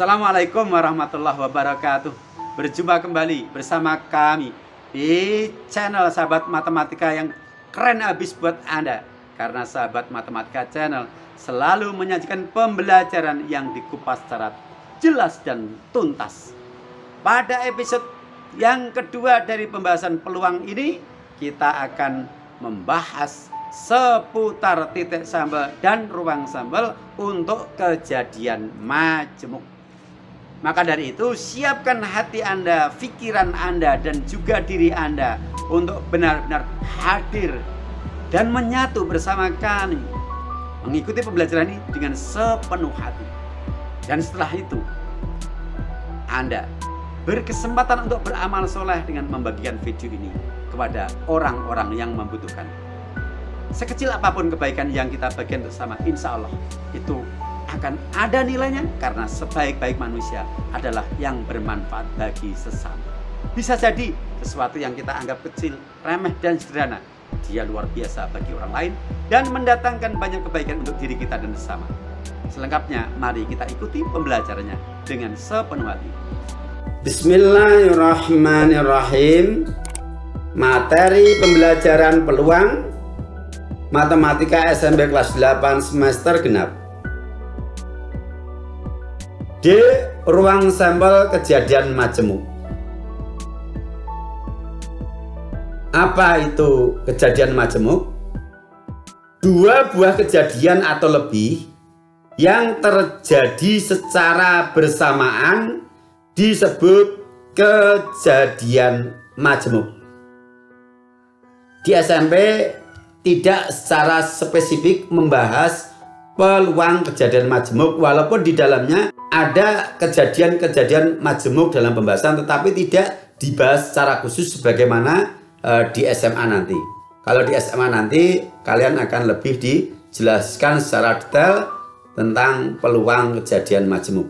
Assalamualaikum warahmatullahi wabarakatuh. Berjumpa kembali bersama kami di channel Sahabat Matematika yang keren abis buat Anda. Karena Sahabat Matematika Channel selalu menyajikan pembelajaran yang dikupas secara jelas dan tuntas. Pada episode yang kedua dari pembahasan peluang ini, kita akan membahas seputar titik sambal dan ruang sambal untuk kejadian majemuk. Maka dari itu, siapkan hati Anda, pikiran Anda, dan juga diri Anda untuk benar-benar hadir dan menyatu bersama kami, mengikuti pembelajaran ini dengan sepenuh hati. Dan setelah itu, Anda berkesempatan untuk beramal soleh dengan membagikan video ini kepada orang-orang yang membutuhkan. Sekecil apapun kebaikan yang kita bagikan bersama, insya Allah itu akan ada nilainya, karena sebaik-baik manusia adalah yang bermanfaat bagi sesama. Bisa jadi sesuatu yang kita anggap kecil, remeh, dan sederhana, dia luar biasa bagi orang lain dan mendatangkan banyak kebaikan untuk diri kita dan sesama. Selengkapnya, mari kita ikuti pembelajarannya dengan sepenuh hati. Bismillahirrahmanirrahim. Materi pembelajaran peluang Matematika SMP kelas 8 semester genap. D. Ruang sampel kejadian majemuk. Apa itu kejadian majemuk? Dua buah kejadian atau lebih yang terjadi secara bersamaan disebut kejadian majemuk. Di SMP tidak secara spesifik membahas peluang kejadian majemuk, walaupun di dalamnya ada kejadian-kejadian majemuk dalam pembahasan, tetapi tidak dibahas secara khusus sebagaimana di SMA nanti. Kalau di SMA nanti kalian akan lebih dijelaskan secara detail tentang peluang kejadian majemuk.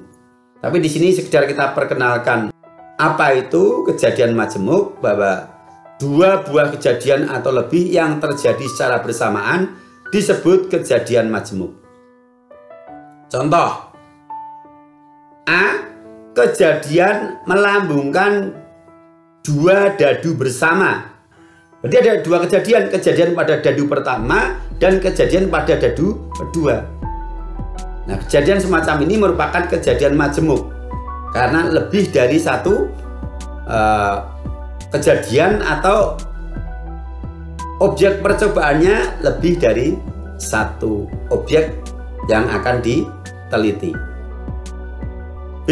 Tapi di sini sekedar kita perkenalkan apa itu kejadian majemuk, bahwa dua buah kejadian atau lebih yang terjadi secara bersamaan disebut kejadian majemuk. Contoh A. Kejadian melambungkan dua dadu bersama. Berarti ada dua kejadian pada dadu pertama dan kejadian pada dadu kedua. Nah, kejadian semacam ini merupakan kejadian majemuk karena lebih dari satu kejadian atau objek percobaannya lebih dari satu objek yang akan diteliti. B.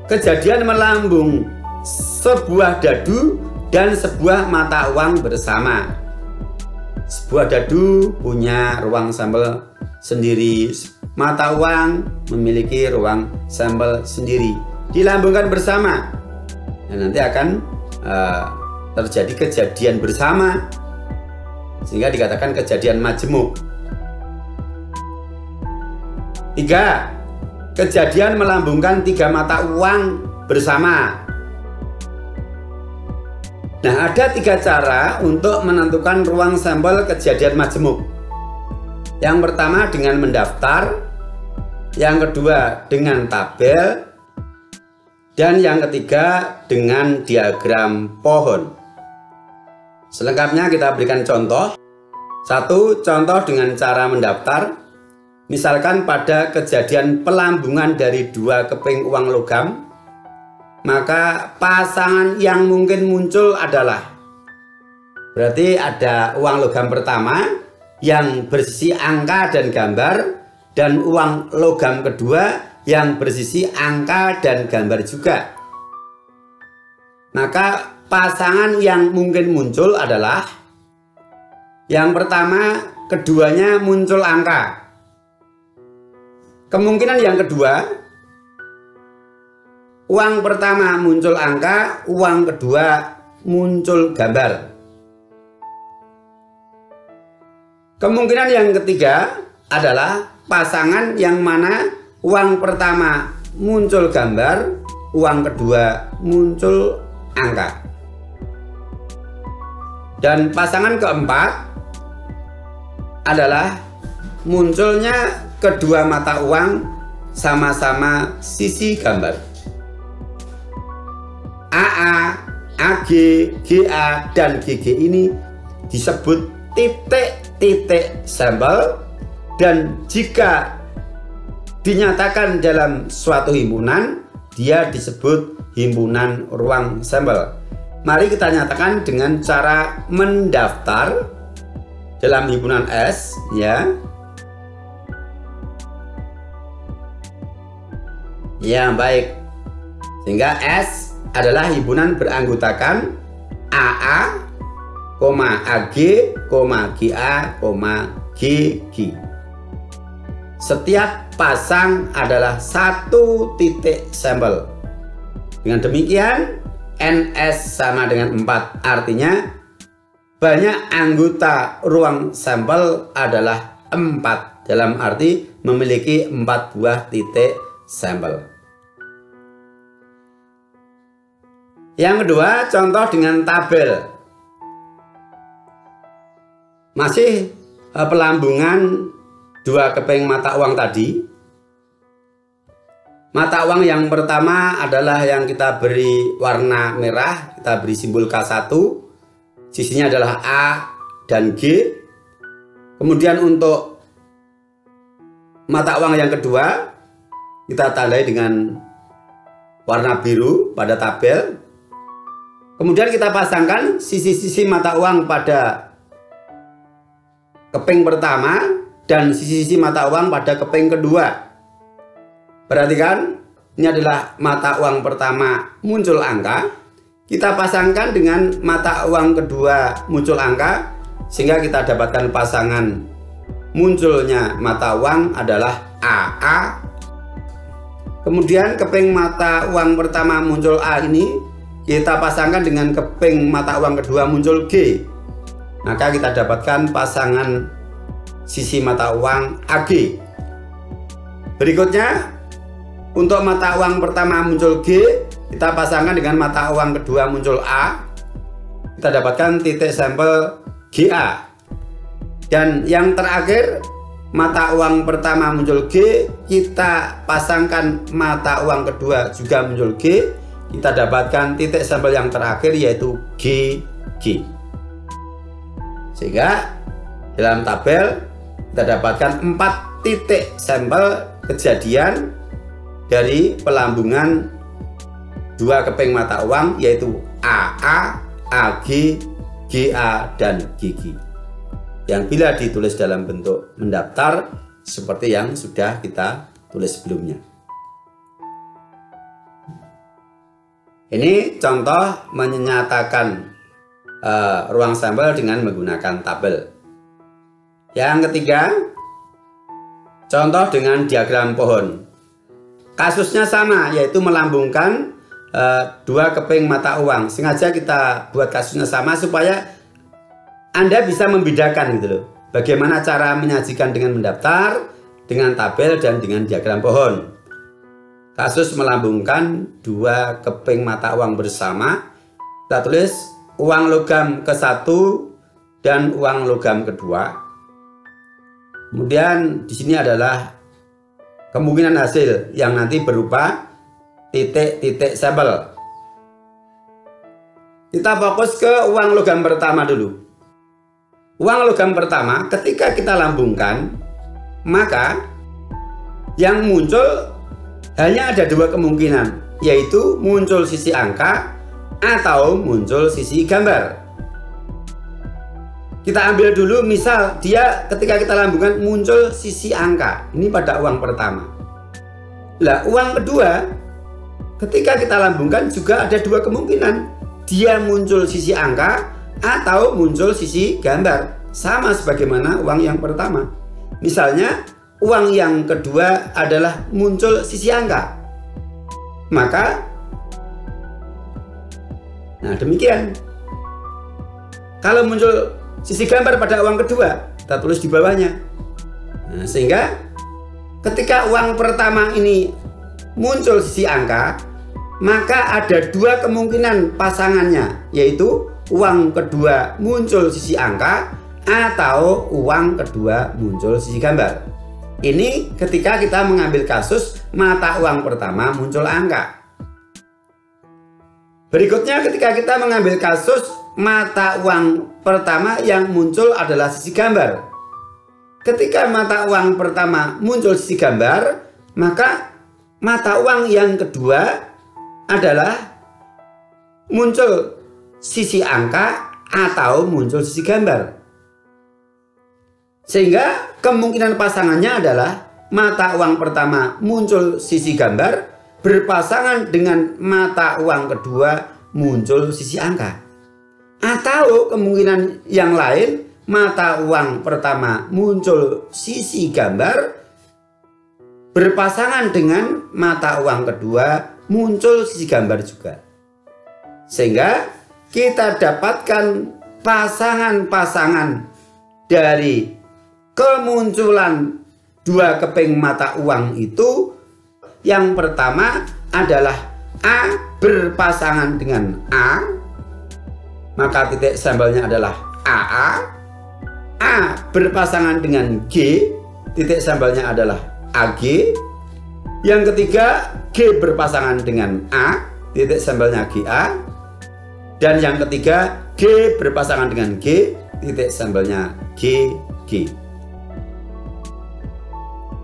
Kejadian melambung sebuah dadu dan sebuah mata uang bersama. Sebuah dadu punya ruang sampel sendiri, mata uang memiliki ruang sampel sendiri, dilambungkan bersama. Nah, nanti akan terjadi kejadian bersama sehingga dikatakan kejadian majemuk. 3. Kejadian melambungkan tiga mata uang bersama. Nah, ada tiga cara untuk menentukan ruang sampel kejadian majemuk. Yang pertama dengan mendaftar, yang kedua dengan tabel, dan yang ketiga dengan diagram pohon. Selengkapnya kita berikan contoh. Satu, contoh dengan cara mendaftar. Misalkan pada kejadian pelambungan dari dua keping uang logam, maka pasangan yang mungkin muncul adalah, berarti ada uang logam pertama yang bersisi angka dan gambar, dan uang logam kedua yang bersisi angka dan gambar juga. Maka pasangan yang mungkin muncul adalah, yang pertama, keduanya muncul angka. Kemungkinan yang kedua, uang pertama muncul angka, uang kedua muncul gambar. Kemungkinan yang ketiga adalah pasangan yang mana uang pertama muncul gambar, uang kedua muncul angka. Dan pasangan keempat adalah munculnya kedua mata uang sama-sama sisi gambar. AA, AG, GA, dan GG ini disebut titik-titik sampel, dan jika dinyatakan dalam suatu himpunan, dia disebut himpunan ruang sampel. Mari kita nyatakan dengan cara mendaftar dalam himpunan S, ya. Ya, baik. Sehingga S adalah himpunan beranggotakan AA, AG, GA, GG. Setiap pasang adalah satu titik sampel. Dengan demikian NS sama dengan 4, artinya banyak anggota ruang sampel adalah 4, dalam arti memiliki 4 buah titik sampel. Yang kedua, contoh dengan tabel. Masih pelambungan 2 keping mata uang tadi. Mata uang yang pertama adalah yang kita beri warna merah, kita beri simbol K1, sisinya adalah A dan G. Kemudian untuk mata uang yang kedua, kita tandai dengan warna biru pada tabel. Kemudian kita pasangkan sisi-sisi mata uang pada keping pertama dan sisi-sisi mata uang pada keping kedua. Perhatikan, ini adalah mata uang pertama muncul angka. Kita pasangkan dengan mata uang kedua muncul angka, sehingga kita dapatkan pasangan munculnya mata uang adalah AA. Kemudian keping mata uang pertama muncul A ini kita pasangkan dengan keping mata uang kedua muncul G. Maka kita dapatkan pasangan sisi mata uang AG. Berikutnya, untuk mata uang pertama muncul G, kita pasangkan dengan mata uang kedua muncul A. Kita dapatkan titik sampel GA. Dan yang terakhir, mata uang pertama muncul G, kita pasangkan mata uang kedua juga muncul G. Kita dapatkan titik sampel yang terakhir yaitu GG. Sehingga dalam tabel kita dapatkan 4 titik sampel kejadian dari pelambungan 2 keping mata uang yaitu AA, AG, GA, dan GG. Yang bila ditulis dalam bentuk mendaftar seperti yang sudah kita tulis sebelumnya. Ini contoh menyatakan ruang sampel dengan menggunakan tabel. Yang ketiga, contoh dengan diagram pohon. Kasusnya sama, yaitu melambungkan 2 keping mata uang. Sengaja kita buat kasusnya sama supaya Anda bisa membedakan gitu loh. Bagaimana cara menyajikan dengan mendaftar, dengan tabel, dan dengan diagram pohon. Kasus melambungkan 2 keping mata uang bersama. Kita tulis uang logam ke-1 dan uang logam kedua. Kemudian di sini adalah kemungkinan hasil yang nanti berupa titik-titik sampel. Kita fokus ke uang logam pertama dulu. Uang logam pertama ketika kita lambungkan, maka yang muncul hanya ada 2 kemungkinan, yaitu muncul sisi angka atau muncul sisi gambar. Kita ambil dulu misal dia ketika kita lambungkan muncul sisi angka. Ini pada uang pertama. Lah uang kedua ketika kita lambungkan juga ada 2 kemungkinan. Dia muncul sisi angka atau muncul sisi gambar. Sama sebagaimana uang yang pertama. Misalnya uang yang kedua adalah muncul sisi angka. Maka nah demikian. Kalau muncul sisi gambar pada uang kedua, kita tulis di bawahnya. Nah, sehingga ketika uang pertama ini muncul sisi angka, maka ada 2 kemungkinan pasangannya, yaitu uang kedua muncul sisi angka atau uang kedua muncul sisi gambar. Ini ketika kita mengambil kasus mata uang pertama muncul angka. Berikutnya ketika kita mengambil kasus mata uang pertama yang muncul adalah sisi gambar. Ketika mata uang pertama muncul sisi gambar, maka mata uang yang kedua adalah muncul sisi angka atau muncul sisi gambar. Sehingga kemungkinan pasangannya adalah mata uang pertama muncul sisi gambar berpasangan dengan mata uang kedua muncul sisi angka. Atau kemungkinan yang lain, mata uang pertama muncul sisi gambar berpasangan dengan mata uang kedua muncul sisi gambar juga. Sehingga kita dapatkan pasangan-pasangan dari kemunculan dua keping mata uang itu. Yang pertama adalah A berpasangan dengan A, maka titik sambalnya adalah AA. A berpasangan dengan G, titik sambalnya adalah AG. Yang ketiga, G berpasangan dengan A, titik sambalnya GA. Dan yang ketiga, G berpasangan dengan G, titik sambalnya GG.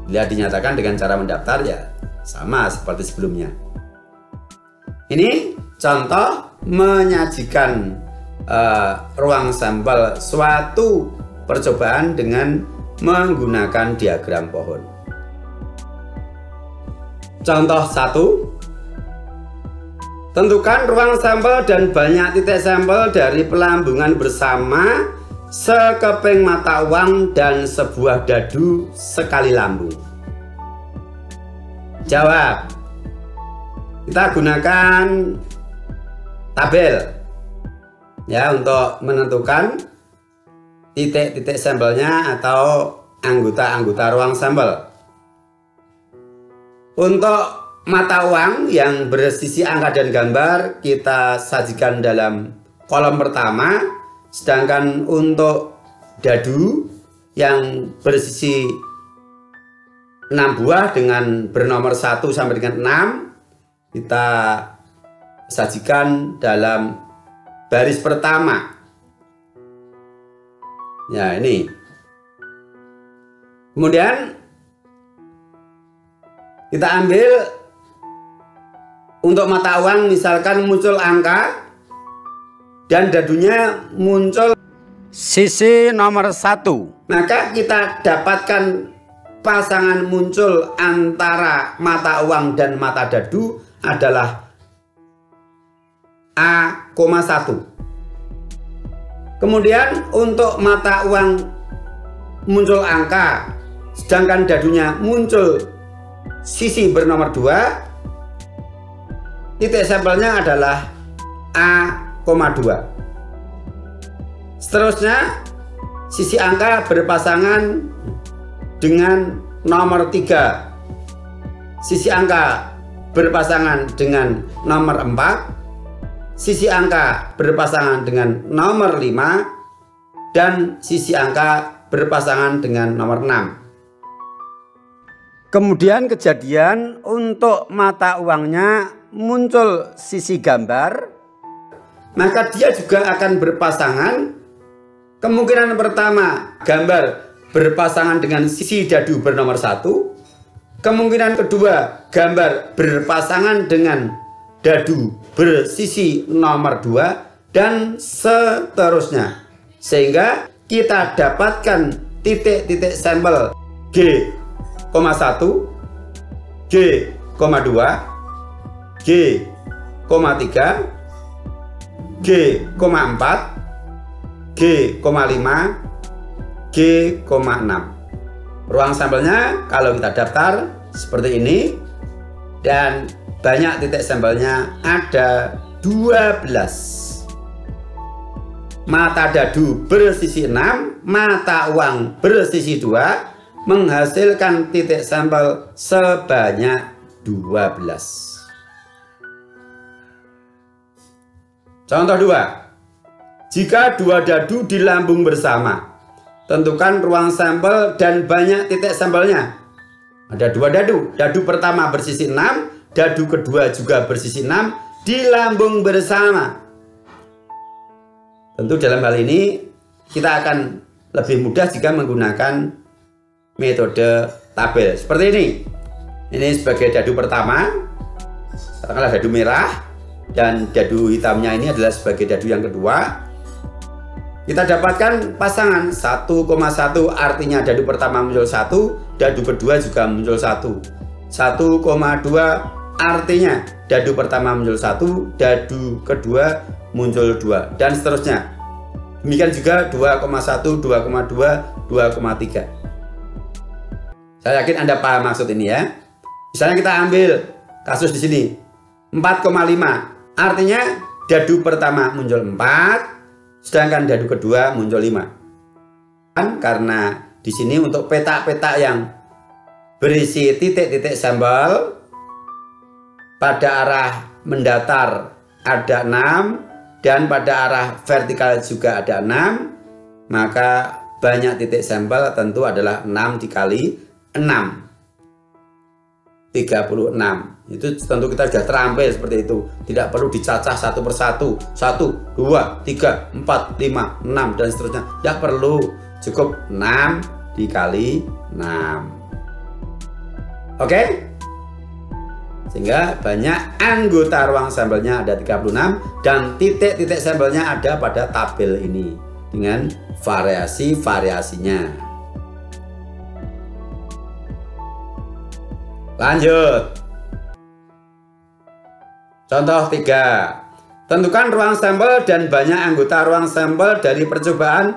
Bila dinyatakan dengan cara mendaftar ya sama seperti sebelumnya. Ini contoh menyajikan ruang sampel suatu percobaan dengan menggunakan diagram pohon. Contoh 1. Tentukan ruang sampel dan banyak titik sampel dari pelambungan bersama sekeping mata uang dan sebuah dadu sekali lambung. Jawab. Kita gunakan tabel ya untuk menentukan titik-titik sampelnya atau anggota-anggota ruang sampel. Untuk mata uang yang bersisi angka dan gambar kita sajikan dalam kolom pertama. Sedangkan untuk dadu yang bersisi 6 buah dengan bernomor 1 sampai dengan 6 kita sajikan dalam baris pertama. Ya, ini. Kemudian kita ambil untuk mata uang misalkan muncul angka dan dadunya muncul sisi nomor 1. Maka kita dapatkan pasangan muncul antara mata uang dan mata dadu adalah A,1. Kemudian untuk mata uang muncul angka sedangkan dadunya muncul sisi bernomor 2, titik sampelnya adalah A,2. Seterusnya sisi angka berpasangan dengan nomor 3, sisi angka berpasangan dengan nomor 4, sisi angka berpasangan dengan nomor 5, dan sisi angka berpasangan dengan nomor 6. Kemudian kejadian untuk mata uangnya muncul sisi gambar, maka dia juga akan berpasangan. Kemungkinan pertama, gambar berpasangan dengan sisi dadu bernomor 1. Kemungkinan kedua, gambar berpasangan dengan dadu bersisi nomor 2, dan seterusnya. Sehingga kita dapatkan titik-titik sampel G,1, G,2, G,3, G,4, G,5, G,6. Ruang sampelnya kalau kita daftar seperti ini, dan banyak titik sampelnya ada 12. Mata dadu bersisi 6, mata uang bersisi 2, menghasilkan titik sampel sebanyak 12. Contoh 2. Jika dua dadu dilambung bersama, tentukan ruang sampel dan banyak titik sampelnya. Ada 2 dadu. Dadu pertama bersisi 6, dadu kedua juga bersisi 6, dilambung bersama. Tentu dalam hal ini kita akan lebih mudah jika menggunakan metode tabel seperti ini. Ini sebagai dadu pertama, katakanlah dadu merah, dan dadu hitamnya ini adalah sebagai dadu yang kedua. Kita dapatkan pasangan 1,1, artinya dadu pertama muncul 1, dadu kedua juga muncul 1. 1,2 artinya dadu pertama muncul 1, dadu kedua muncul 2, dan seterusnya. Demikian juga 2,1, 2,2, 2,3. Saya yakin Anda paham maksud ini ya. Misalnya kita ambil kasus di sini 4,5, artinya dadu pertama muncul 4, sedangkan dadu kedua muncul 5. Karena di sini untuk petak-petak yang berisi titik-titik sampel pada arah mendatar ada 6 dan pada arah vertikal juga ada 6, maka banyak titik sampel tentu adalah 6 dikali 6, 36. Itu tentu kita sudah terampil seperti itu, tidak perlu dicacah satu persatu, 1, 2, 3, 4, 5, 6 dan seterusnya, tidak perlu, cukup 6 dikali 6. Oke, sehingga banyak anggota ruang sampelnya ada 36 dan titik-titik sampelnya ada pada tabel ini dengan variasi-variasinya. Lanjut. Contoh 3. Tentukan ruang sampel dan banyak anggota ruang sampel dari percobaan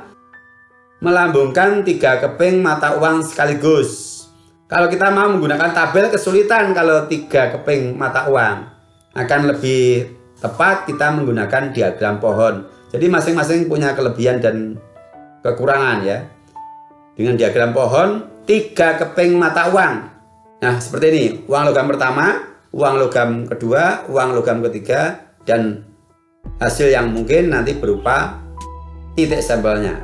melambungkan 3 keping mata uang sekaligus. Kalau kita mau menggunakan tabel kesulitan kalau 3 keping mata uang. Akan lebih tepat kita menggunakan diagram pohon. Jadi masing-masing punya kelebihan dan kekurangan ya. Dengan diagram pohon 3 keping mata uang. Nah seperti ini, uang logam pertama, uang logam kedua, uang logam ketiga, dan hasil yang mungkin nanti berupa titik sampelnya.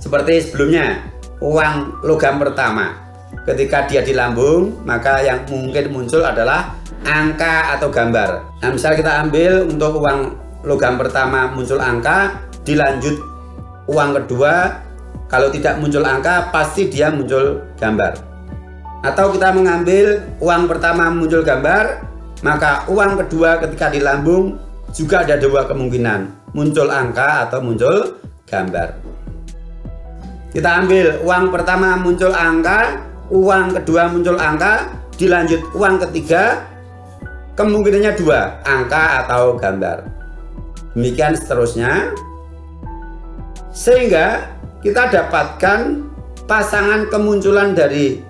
Seperti sebelumnya, uang logam pertama, ketika dia dilambung, maka yang mungkin muncul adalah angka atau gambar. Nah misal kita ambil untuk uang logam pertama muncul angka, dilanjut uang kedua, kalau tidak muncul angka pasti dia muncul gambar. Atau kita mengambil uang pertama muncul gambar, maka uang kedua ketika dilambung juga ada 2 kemungkinan, muncul angka atau muncul gambar. Kita ambil uang pertama muncul angka, uang kedua muncul angka, dilanjut uang ketiga, kemungkinannya 2, angka atau gambar. Demikian seterusnya, sehingga kita dapatkan pasangan kemunculan dari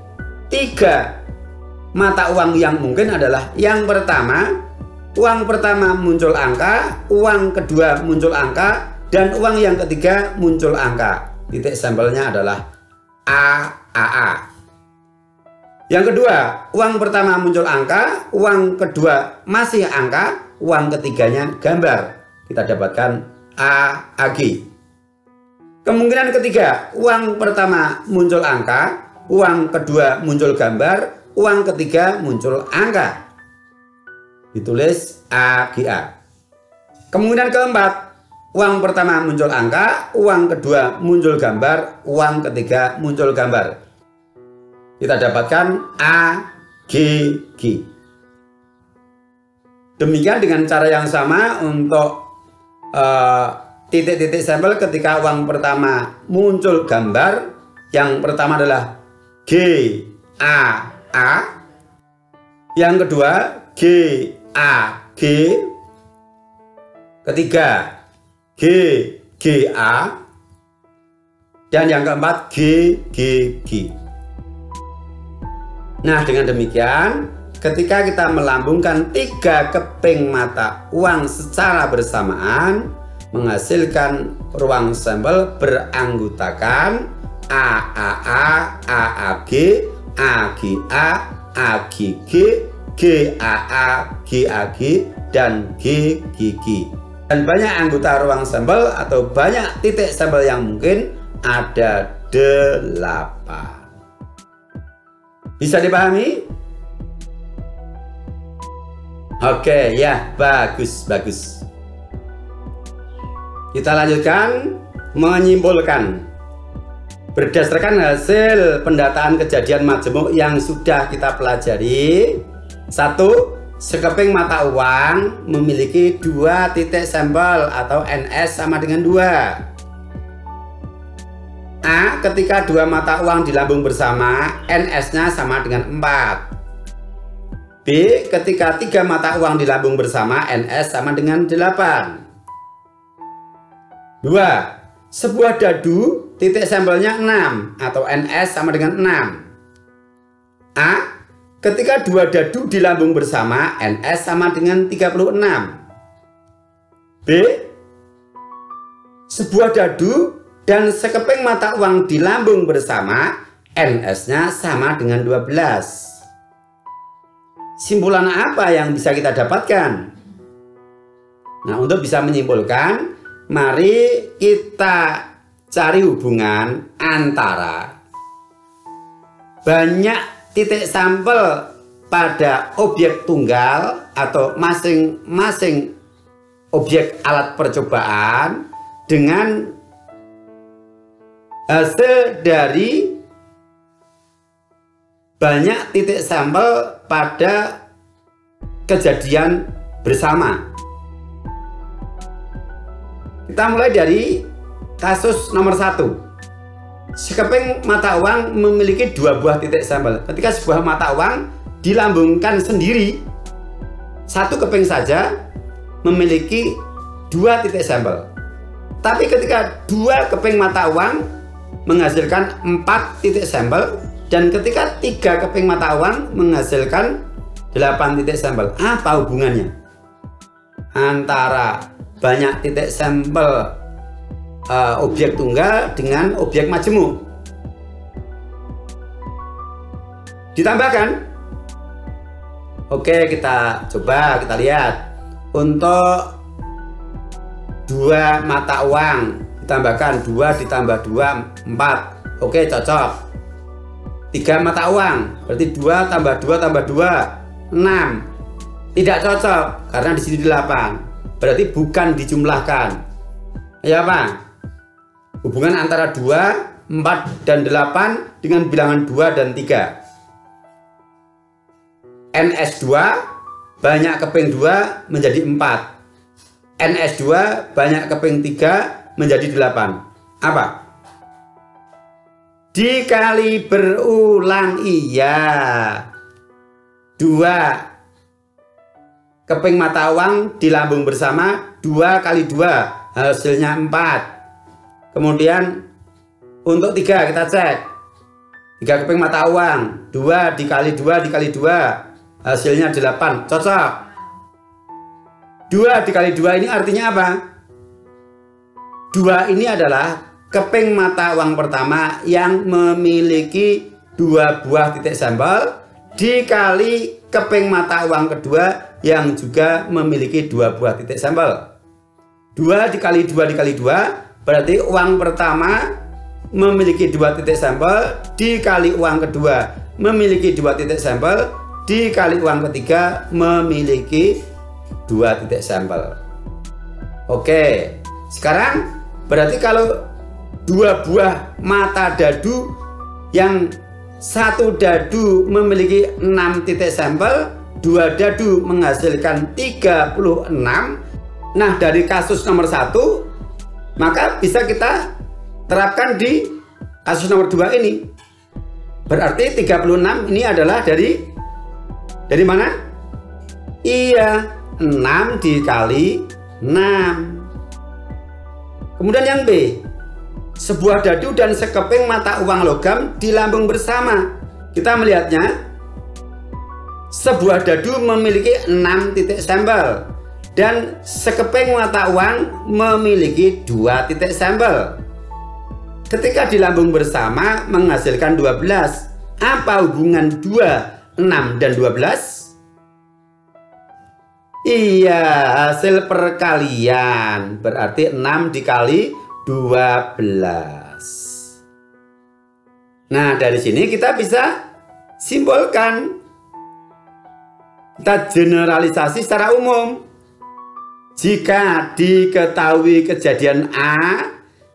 3 mata uang yang mungkin adalah yang pertama, uang pertama muncul angka, uang kedua muncul angka, dan uang yang ketiga muncul angka. Titik sampelnya adalah AAA. Yang kedua, uang pertama muncul angka, uang kedua masih angka, uang ketiganya gambar. Kita dapatkan AAG. Kemungkinan ketiga, uang pertama muncul angka, uang kedua muncul gambar, uang ketiga muncul angka. Ditulis AGA. Kemungkinan keempat, uang pertama muncul angka, uang kedua muncul gambar, uang ketiga muncul gambar. Kita dapatkan AGG. Demikian dengan cara yang sama untuk titik-titik sampel ketika uang pertama muncul gambar. Yang pertama adalah GAA, yang kedua GAG, ketiga GGA, dan yang keempat GGG. Nah dengan demikian, ketika kita melambungkan 3 keping mata uang secara bersamaan, menghasilkan ruang sampel beranggotakan AAA, AAG, AGA, AGG, GAA, GAG, dan GGG. Dan banyak anggota ruang sampel atau banyak titik sampel yang mungkin ada 8. Bisa dipahami? Oke, ya, bagus, bagus. Kita lanjutkan menyimpulkan. Berdasarkan hasil pendataan kejadian majemuk yang sudah kita pelajari, 1. Sekeping mata uang memiliki 2 titik sampel atau NS sama dengan 2. A. Ketika 2 mata uang dilambung bersama, NS-nya sama dengan 4. B. Ketika 3 mata uang dilambung bersama, NS sama dengan 8. 2. Sebuah dadu titik sampelnya 6 atau NS sama dengan 6. A. Ketika 2 dadu dilambung bersama, NS sama dengan 36. B. Sebuah dadu dan sekeping mata uang dilambung bersama, NS-nya sama dengan 12. Simpulan apa yang bisa kita dapatkan? Nah, untuk bisa menyimpulkan, mari kita cari hubungan antara banyak titik sampel pada objek tunggal atau masing-masing objek alat percobaan dengan hasil dari banyak titik sampel pada kejadian bersama. Kita mulai dari kasus nomor 1. Sekeping mata uang memiliki 2 buah titik sampel. Ketika sebuah mata uang dilambungkan sendiri, 1 keping saja memiliki 2 titik sampel. Tapi ketika 2 keping mata uang menghasilkan 4 titik sampel, dan ketika 3 keping mata uang menghasilkan 8 titik sampel. Apa hubungannya antara banyak titik sampel objek tunggal dengan objek majemuk? Ditambahkan. Oke, kita coba kita lihat. Untuk 2 mata uang ditambahkan 2 ditambah 2 4. Oke, cocok. 3 mata uang berarti 2 tambah 2 tambah 2 6. Tidak cocok karena di sini 8. Berarti bukan dijumlahkan. Ya apa? Hubungan antara 2, 4 dan 8 dengan bilangan 2 dan 3. NS2 banyak keping 2 menjadi 4. NS2 banyak keping 3 menjadi 8. Apa? Dikali berulang, iya. 2 keping mata uang dilambung bersama, 2 kali 2 hasilnya 4. Kemudian untuk 3 kita cek. 3 keping mata uang, 2 dikali 2 dikali 2 hasilnya 8. Cocok. 2 dikali 2 ini artinya apa? 2 ini adalah keping mata uang pertama yang memiliki 2 buah titik sampel dikali keping mata uang kedua yang juga memiliki 2 buah titik sampel. 2 dikali 2 dikali 2 berarti uang pertama memiliki 2 titik sampel dikali uang kedua memiliki 2 titik sampel dikali uang ketiga memiliki 2 titik sampel. Oke, sekarang berarti kalau 2 buah mata dadu yang 1 dadu memiliki 6 titik sampel, 2 dadu menghasilkan 36. Nah, dari kasus nomor 1 maka bisa kita terapkan di kasus nomor 2 ini. Berarti 36 ini adalah dari mana? Iya, 6 dikali 6. Kemudian yang B, sebuah dadu dan sekeping mata uang logam dilambung bersama. Kita melihatnya, sebuah dadu memiliki 6 titik sampel dan sekeping mata uang memiliki 2 titik sampel. Ketika dilambung bersama menghasilkan 12. Apa hubungan 2, 6 dan 12? Iya, hasil perkalian. Berarti 6 dikali 12. Nah, dari sini kita bisa simbolkan. Kita generalisasi secara umum. Jika diketahui kejadian A,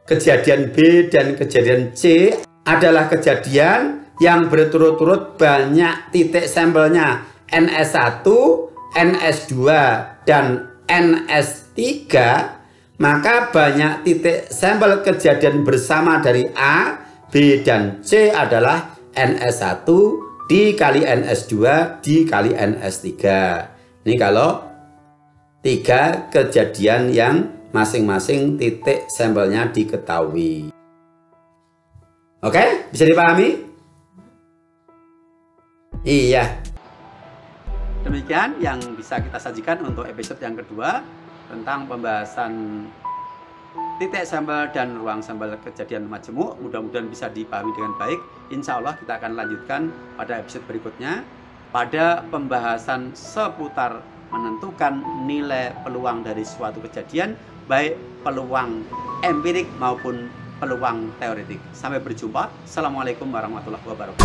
kejadian B, dan kejadian C adalah kejadian yang berturut-turut banyak titik sampelnya NS1, NS2, dan NS3, maka banyak titik sampel kejadian bersama dari A, B, dan C adalah NS1 dikali NS2 dikali NS3. Ini kalau 3 kejadian yang masing-masing titik sampelnya diketahui. Oke, bisa dipahami? Iya. Demikian yang bisa kita sajikan untuk episode yang kedua tentang pembahasan titik sampel dan ruang sampel kejadian majemuk. Mudah-mudahan bisa dipahami dengan baik. Insya Allah kita akan lanjutkan pada episode berikutnya pada pembahasan seputar menentukan nilai peluang dari suatu kejadian, baik peluang empirik maupun peluang teoretik. Sampai berjumpa. Assalamualaikum warahmatullahi wabarakatuh.